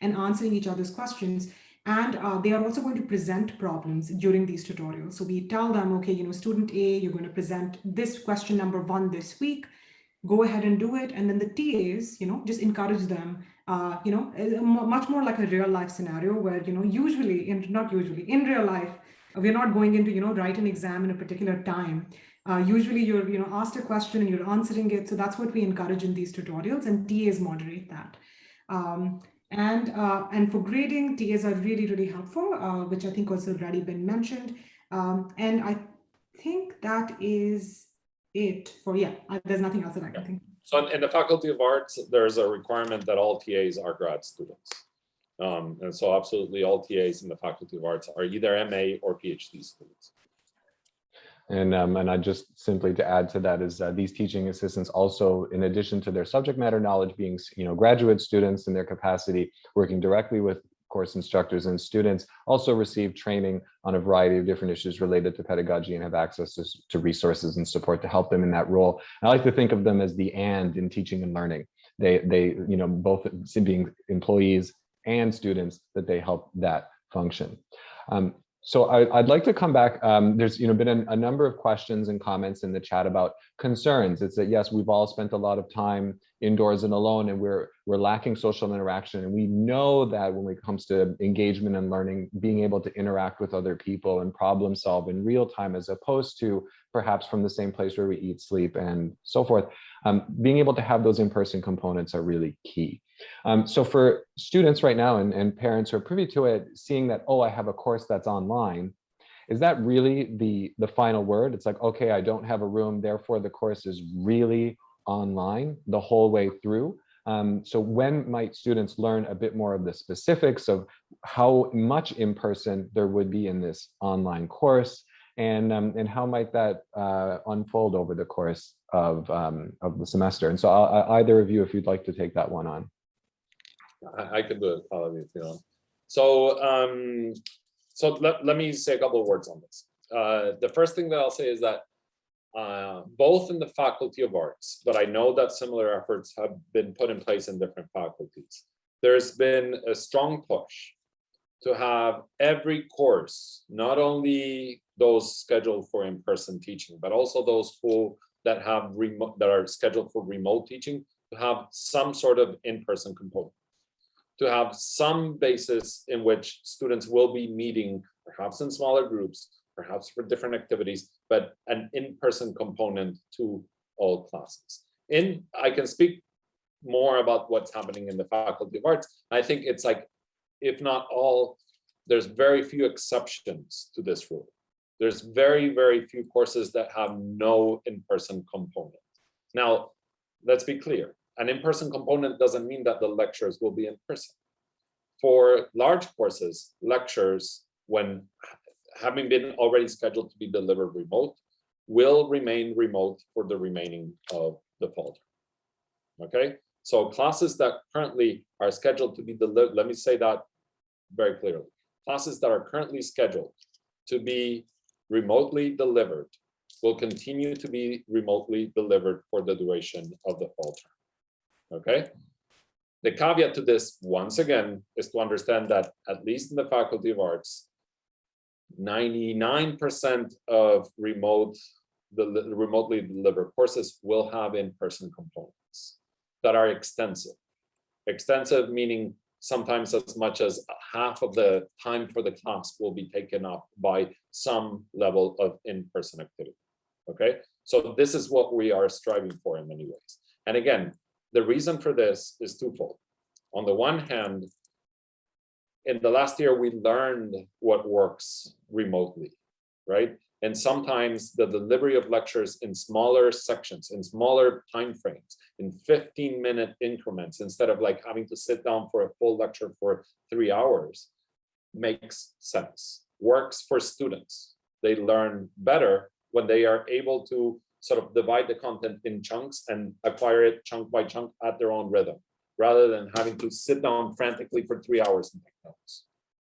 and answering each other's questions. And they are also going to present problems during these tutorials. So we tell them, okay, student A, you're going to present this question number 1 this week. Go ahead and do it. And then the TAs, just encourage them, much more like a real life scenario where, in real life, we're not going into, write an exam in a particular time. Usually you're, asked a question and you're answering it. So that's what we encourage in these tutorials, and TAs moderate that. And for grading, TAs are really, really helpful, which I think has already been mentioned. And I think that is it for, there's nothing else that I can think of. So in the Faculty of Arts, there's a requirement that all TAs are grad students. And so absolutely all TAs in the Faculty of Arts are either MA or PhD students. And I just simply to add to that is these teaching assistants also, in addition to their subject matter knowledge, being graduate students in their capacity, working directly with course instructors and students, also receive training on a variety of different issues related to pedagogy and have access to resources and support to help them in that role. I like to think of them as the and in teaching and learning. They both being employees and students, that they help that function. So I'd like to come back. There's been a number of questions and comments in the chat about concerns. It's that, yes, we've all spent a lot of time indoors and alone, and we're lacking social interaction. And we know that when it comes to engagement and learning, being able to interact with other people and problem solve in real time, as opposed to perhaps from the same place where we eat, sleep, and so forth, being able to have those in-person components are really key. So for students right now and parents who are privy to it, seeing that, oh, I have a course that's online, is that really the final word? It's like, okay, I don't have a room, therefore the course is really online the whole way through. So when might students learn a bit more of the specifics of how much in person there would be in this online course, and how might that unfold over the course of the semester? And so either of you, if you'd like to take that one on. I can do it, Pallavi, if you want. So let me say a couple of words on this. The first thing that I'll say is that both in the Faculty of Arts, but I know that similar efforts have been put in place in different faculties. There's been a strong push to have every course, not only those scheduled for in-person teaching, but also those that are scheduled for remote teaching, to have some sort of in-person component, to have some basis in which students will be meeting, perhaps in smaller groups, perhaps for different activities, but an in-person component to all classes. I can speak more about what's happening in the Faculty of Arts. I think it's like, if not all, there's very few exceptions to this rule. There's very, very few courses that have no in-person component. Now, let's be clear. An in-person component doesn't mean that the lectures will be in person. For large courses, lectures, when having been already scheduled to be delivered remote, will remain remote for the remaining of the fall term. Okay, so classes that currently are scheduled to be delivered, let me say that very clearly. Classes that are currently scheduled to be remotely delivered will continue to be remotely delivered for the duration of the fall term. Okay? The caveat to this, once again, is to understand that at least in the Faculty of Arts, 99% of remotely delivered courses will have in-person components that are extensive. Extensive meaning sometimes as much as half of the time for the class will be taken up by some level of in-person activity. Okay, so this is what we are striving for in many ways. And again, the reason for this is twofold. On the one hand, in the last year, we learned what works remotely, right? And sometimes the delivery of lectures in smaller sections, in smaller timeframes, in 15-minute increments, instead of like having to sit down for a full lecture for 3 hours, makes sense, works for students. They learn better when they are able to sort of divide the content in chunks and acquire it chunk by chunk at their own rhythm, rather than having to sit down frantically for 3 hours and take notes.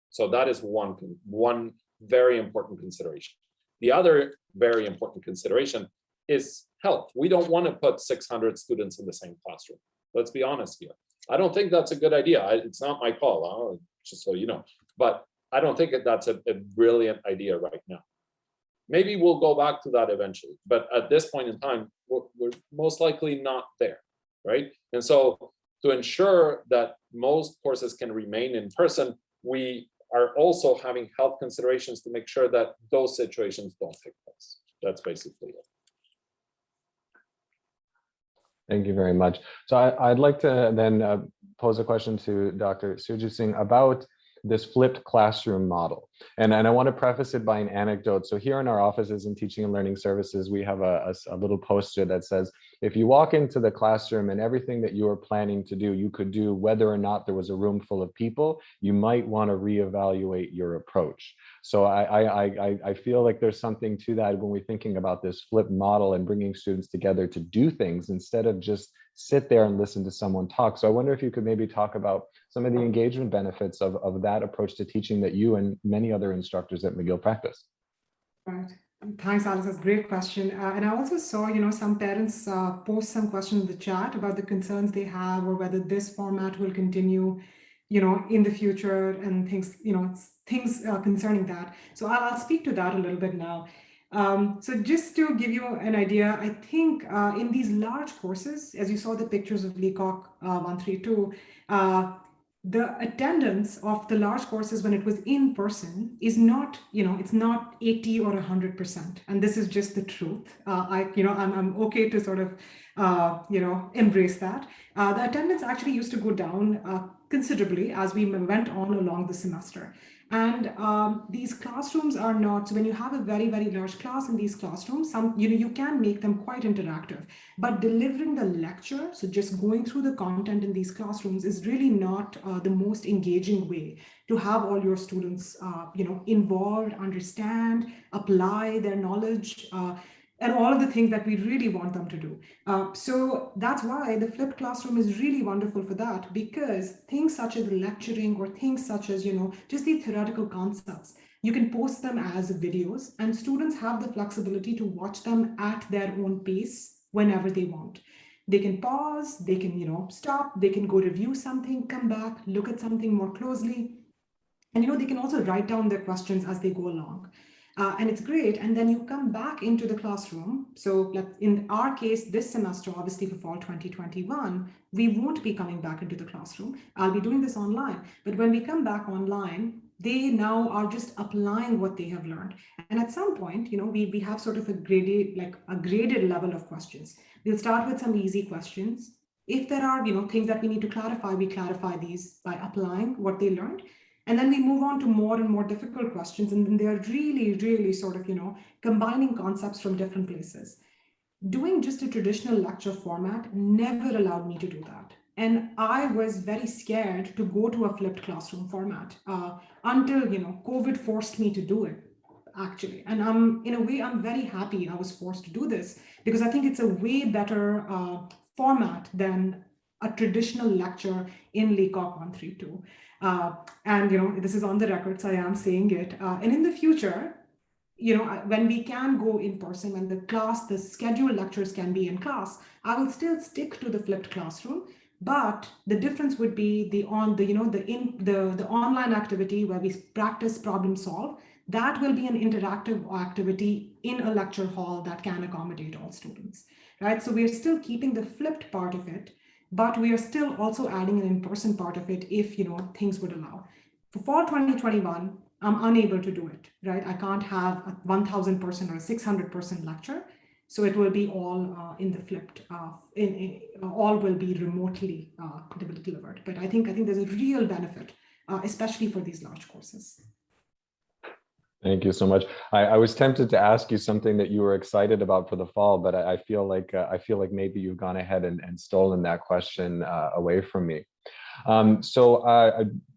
So that is one very important consideration. The other very important consideration is health. We don't want to put 600 students in the same classroom. Let's be honest here. I don't think that's a good idea. It's not my call, just so you know. But I don't think that's a brilliant idea right now. Maybe we'll go back to that eventually. But at this point in time, we're most likely not there, right? And so to ensure that most courses can remain in person, we are also having health considerations to make sure that those situations don't take place. That's basically it. Thank you very much. So I'd like to then pose a question to Dr. Sergio Singh about this flipped classroom model. And I want to preface it by an anecdote. So here in our offices in Teaching and Learning Services, we have a little poster that says, if you walk into the classroom and everything that you are planning to do, you could do whether or not there was a room full of people, you might want to reevaluate your approach. So I feel like there's something to that when we're thinking about this flipped model and bringing students together to do things instead of just sit there and listen to someone talk. So I wonder if you could maybe talk about some of the engagement benefits of that approach to teaching that you and many other instructors at McGill practice. Right. Thanks, Alex. That's a great question. And I also saw, some parents post some questions in the chat about the concerns they have or whether this format will continue, in the future and things, things concerning that. So I'll speak to that a little bit now. So just to give you an idea, I think in these large courses, as you saw the pictures of Leacock 132, the attendance of the large courses when it was in person is not, it's not 80 or 100%. And this is just the truth. I'm okay to sort of, embrace that. The attendance actually used to go down considerably as we went on along the semester. And these classrooms are not, so when you have a very, very large class in these classrooms, you can make them quite interactive, but delivering the lecture, so just going through the content in these classrooms is really not the most engaging way to have all your students, involved, understand, apply their knowledge, and all of the things that we really want them to do. So that's why the flipped classroom is really wonderful for that, because things such as lecturing or things such as, just the theoretical concepts, you can post them as videos and students have the flexibility to watch them at their own pace whenever they want. They can pause, they can, stop, they can go review something, come back, look at something more closely. And, they can also write down their questions as they go along. And it's great. And then you come back into the classroom. So in our case, this semester, obviously for fall 2021, we won't be coming back into the classroom. I'll be doing this online. But when we come back online, they now are just applying what they have learned. And at some point, we have sort of a graded level of questions. We'll start with some easy questions. If there are, things that we need to clarify, we clarify these by applying what they learned. And then we move on to more and more difficult questions. And then they are really, really sort of, combining concepts from different places. Doing just a traditional lecture format never allowed me to do that. And I was very scared to go to a flipped classroom format until, COVID forced me to do it, actually. And in a way, I'm very happy I was forced to do this because I think it's a way better format than a traditional lecture in Leacock 132. And, this is on the record, so I am saying it. And in the future, when we can go in person, when the scheduled lectures can be in class, I will still stick to the flipped classroom. But the difference would be the online activity where we practice problem solve. That will be an interactive activity in a lecture hall that can accommodate all students, right? So we are still keeping the flipped part of it, but we are still also adding an in-person part of it if things would allow. For 2021, I'm unable to do it, right? I can't have a 1,000% or a 600% lecture. So it will be all in the flipped, all will be remotely delivered. But I think there's a real benefit, especially for these large courses. Thank you so much. I was tempted to ask you something that you were excited about for the fall, but I feel like maybe you've gone ahead and stolen that question away from me.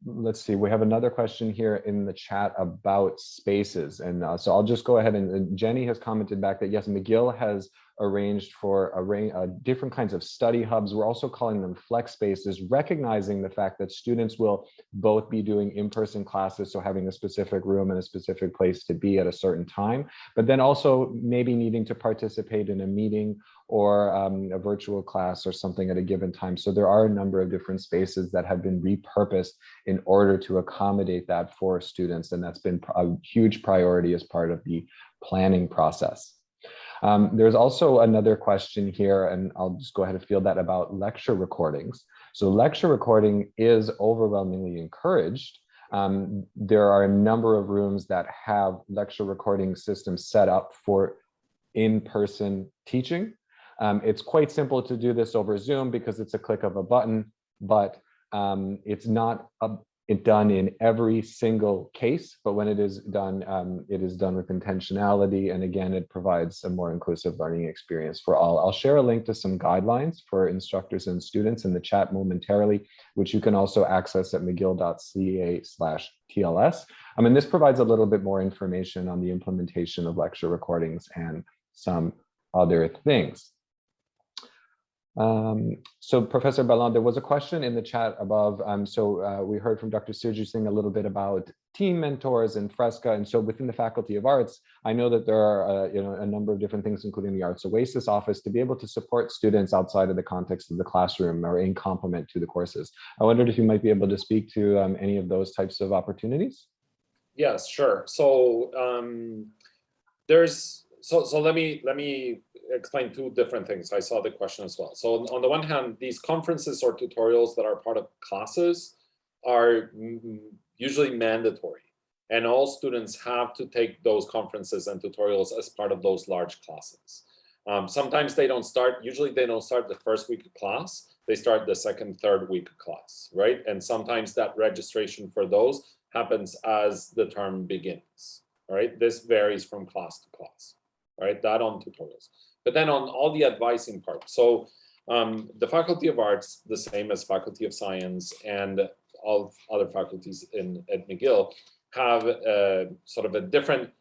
Let's see, we have another question here in the chat about spaces. And so I'll just go ahead and Jenny has commented back that yes, McGill has arranged for different kinds of study hubs. We're also calling them flex spaces, recognizing the fact that students will both be doing in-person classes, so having a specific room and a specific place to be at a certain time, but then also maybe needing to participate in a meeting or a virtual class or something at a given time. So there are a number of different spaces that have been repurposed in order to accommodate that for students. And that's been a huge priority as part of the planning process. There's also another question here, and I'll just go ahead and field that about lecture recordings. So lecture recording is overwhelmingly encouraged. There are a number of rooms that have lecture recording systems set up for in-person teaching. It's quite simple to do this over Zoom because it's a click of a button, but it's not done in every single case. But when it is done with intentionality. And again, it provides a more inclusive learning experience for all. I'll share a link to some guidelines for instructors and students in the chat momentarily, which you can also access at mcgill.ca/TLS. This provides a little bit more information on the implementation of lecture recordings and some other things. So Professor Ballan, there was a question in the chat above. We heard from Dr. Sergio Singh a little bit about team mentors and Fresca. And so within the Faculty of Arts, I know that there are a number of different things, including the Arts Oasis office, to be able to support students outside of the context of the classroom or in complement to the courses. I wondered if you might be able to speak to any of those types of opportunities. Yes, sure. So let me explain two different things. I saw the question as well. So on the one hand, these conferences or tutorials that are part of classes are usually mandatory, and all students have to take those conferences and tutorials as part of those large classes. Sometimes they don't start, usually they don't start the first week of class, they start the second, third week of class, right? And sometimes that registration for those happens as the term begins, all right? This varies from class to class, right? That on tutorials. But then on all the advising part, so the Faculty of Arts, the same as Faculty of Science and all other faculties at McGill, have sort of a different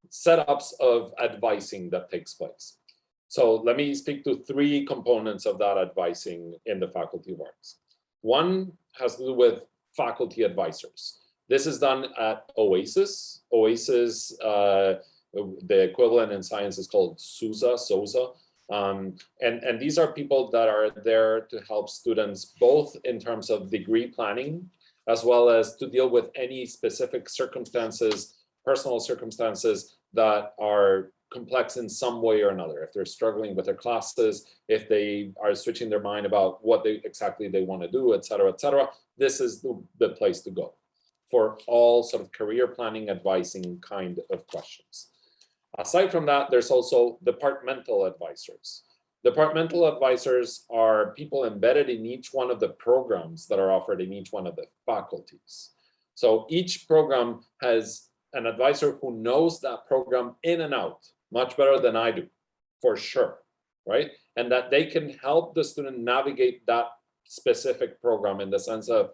setups of advising that takes place. So let me speak to three components of that advising in the Faculty of Arts. One has to do with faculty advisors. This is done at Oasis. Oasis, the equivalent in science is called SOSA. And these are people that are there to help students both in terms of degree planning, as well as to deal with any specific circumstances, personal circumstances that are complex in some way or another. If they're struggling with their classes, if they are switching their mind about what exactly they want to do, et cetera, this is the place to go for all sort of career planning, advising kind of questions. Aside from that, there's also departmental advisors. Departmental advisors are people embedded in each one of the programs that are offered in each one of the faculties. So each program has an advisor who knows that program in and out much better than I do, for sure, right? And that they can help the student navigate that specific program in the sense of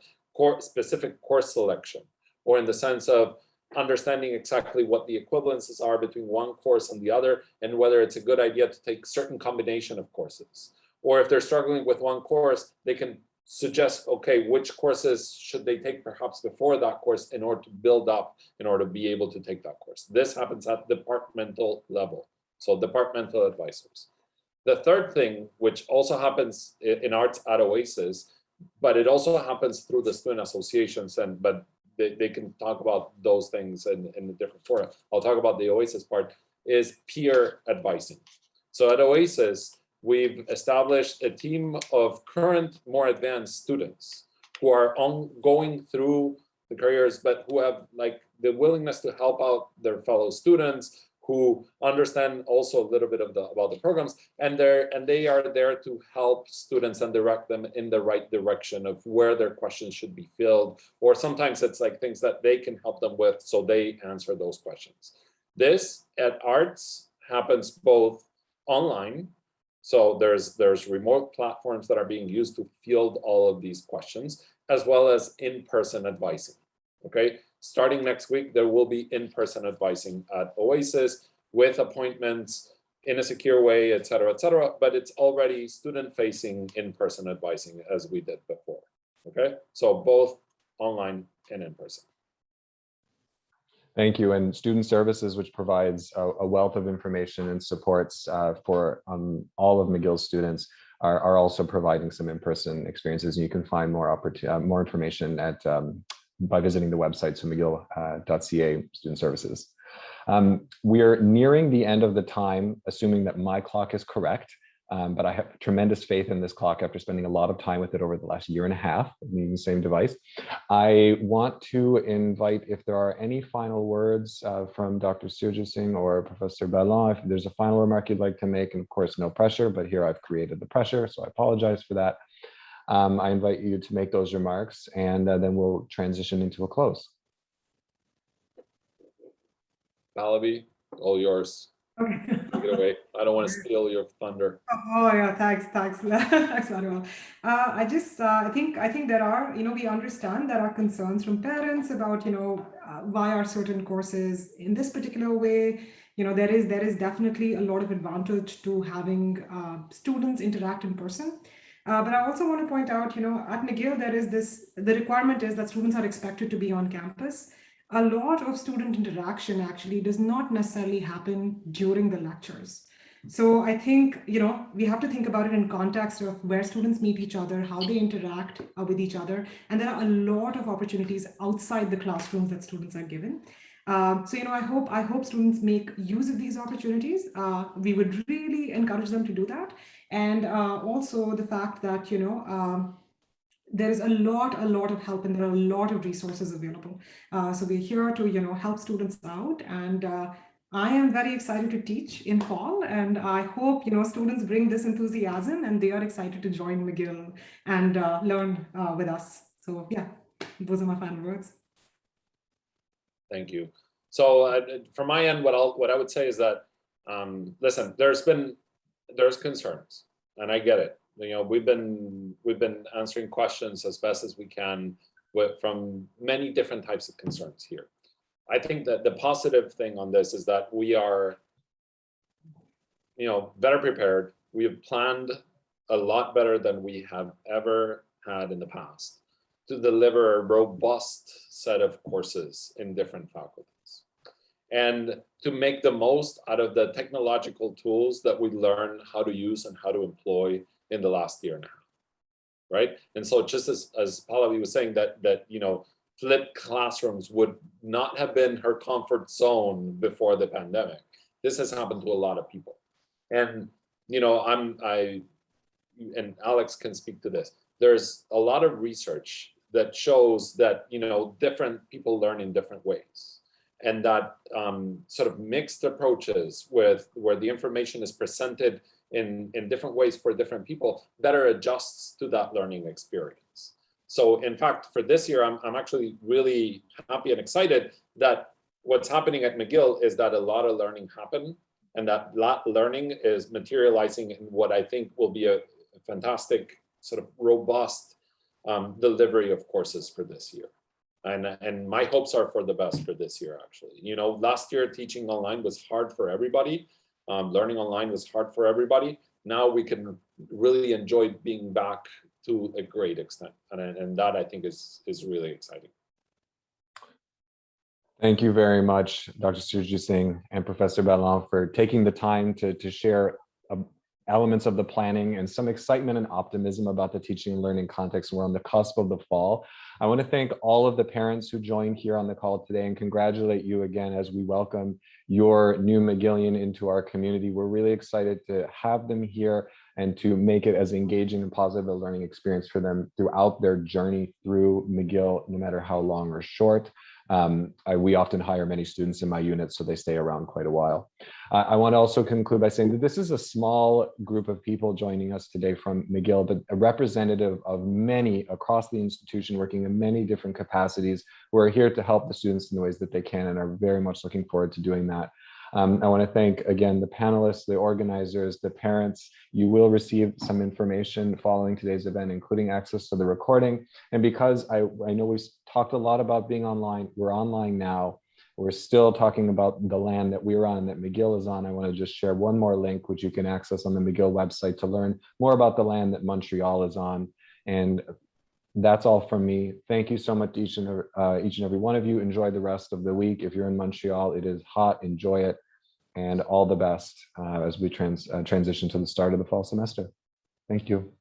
specific course selection, or in the sense of understanding exactly what the equivalences are between one course and the other, and whether it's a good idea to take certain combination of courses. Or if they're struggling with one course, they can suggest, okay, which courses should they take perhaps before that course in order to build up, in order to be able to take that course. This happens at departmental level, so departmental advisors. The third thing, which also happens in arts at OASIS, but it also happens through the student associations, but they can talk about those things in a different forum. I'll talk about the OASIS part, is peer advising. So at OASIS, we've established a team of current, more advanced students who are going through the careers, but who have like the willingness to help out their fellow students, who understand also a little bit about the programs, and they are there to help students and direct them in the right direction of where their questions should be filled, or sometimes it's like things that they can help them with, so they answer those questions. This at arts happens both online, so there's remote platforms that are being used to field all of these questions, as well as in-person advising. Okay, starting next week, there will be in-person advising at OASIS with appointments in a secure way, et cetera, but it's already student-facing in-person advising as we did before. Okay, so both online and in-person. Thank you. And Student Services, which provides a wealth of information and supports for all of McGill's students, are also providing some in-person experiences. And you can find more information at by visiting the website, so mcgill.ca Student Services. We are nearing the end of the time, assuming that my clock is correct, but I have tremendous faith in this clock after spending a lot of time with it over the last year and a half, using the same device. I want to invite, if there are any final words from Dr. Sergio Singh or Professor Ballan, if there's a final remark you'd like to make, and of course, no pressure, but here I've created the pressure, so I apologize for that. I invite you to make those remarks, and then we'll transition into a close. Pallavi, all yours. Okay. Take it away. I don't want to steal your thunder. Oh yeah, thanks, thanks, Manuel. I think there are, we understand there are concerns from parents about, why are certain courses in this particular way. There is definitely a lot of advantage to having students interact in person. But I also want to point out, at McGill, the requirement is that students are expected to be on campus. A lot of student interaction actually does not necessarily happen during the lectures. So I think, we have to think about it in context of where students meet each other, how they interact with each other. And there are a lot of opportunities outside the classrooms that students are given. So, I hope students make use of these opportunities. We would really encourage them to do that. And also the fact that, there is a lot of help, and there are a lot of resources available. So we're here to, help students out. And I am very excited to teach in fall, and I hope, students bring this enthusiasm and they are excited to join McGill and learn with us. So yeah, those are my final words. Thank you. So from my end, what I would say is that, listen, there's concerns, and I get it. We've been answering questions as best as we can from many different types of concerns here. I think that the positive thing on this is that we are, better prepared. We have planned a lot better than we have ever had in the past to deliver a robust set of courses in different faculties, and to make the most out of the technological tools that we learn how to use and how to employ in the last year and a half, right? And so just as Pallavi was saying that flipped classrooms would not have been her comfort zone before the pandemic. This has happened to a lot of people. And, and Alex can speak to this. There's a lot of research that shows that, different people learn in different ways. And that sort of mixed approaches where the information is presented in different ways for different people better adjusts to that learning experience. So in fact, for this year, I'm actually really happy and excited that what's happening at McGill is that a lot of learning happened, and that learning is materializing in what I think will be a fantastic sort of robust delivery of courses for this year. And my hopes are for the best for this year, actually. Last year, teaching online was hard for everybody. Learning online was hard for everybody. Now we can really enjoy being back to a great extent. And that I think is really exciting. Thank you very much, Dr. Sergio Singh and Professor Ballan, for taking the time to share elements of the planning and some excitement and optimism about the teaching and learning context. We're on the cusp of the fall. I want to thank all of the parents who joined here on the call today and congratulate you again as we welcome your new McGillian into our community. We're really excited to have them here and to make it as engaging and positive a learning experience for them throughout their journey through McGill, no matter how long or short. We often hire many students in my unit, so they stay around quite a while. I want to also conclude by saying that this is a small group of people joining us today from McGill, but a representative of many across the institution working in many different capacities who are here to help the students in the ways that they can and are very much looking forward to doing that. I want to thank again the panelists, the organizers, the parents. You will receive some information following today's event, including access to the recording. And because I know we've talked a lot about being online, we're online now. We're still talking about the land that we're on, that McGill is on. I want to just share one more link, which you can access on the McGill website to learn more about the land that Montreal is on. And that's all from me. Thank you so much, each and every one of you. Enjoy the rest of the week. If you're in Montreal, it is hot. Enjoy it, and all the best as we transition to the start of the fall semester. Thank you.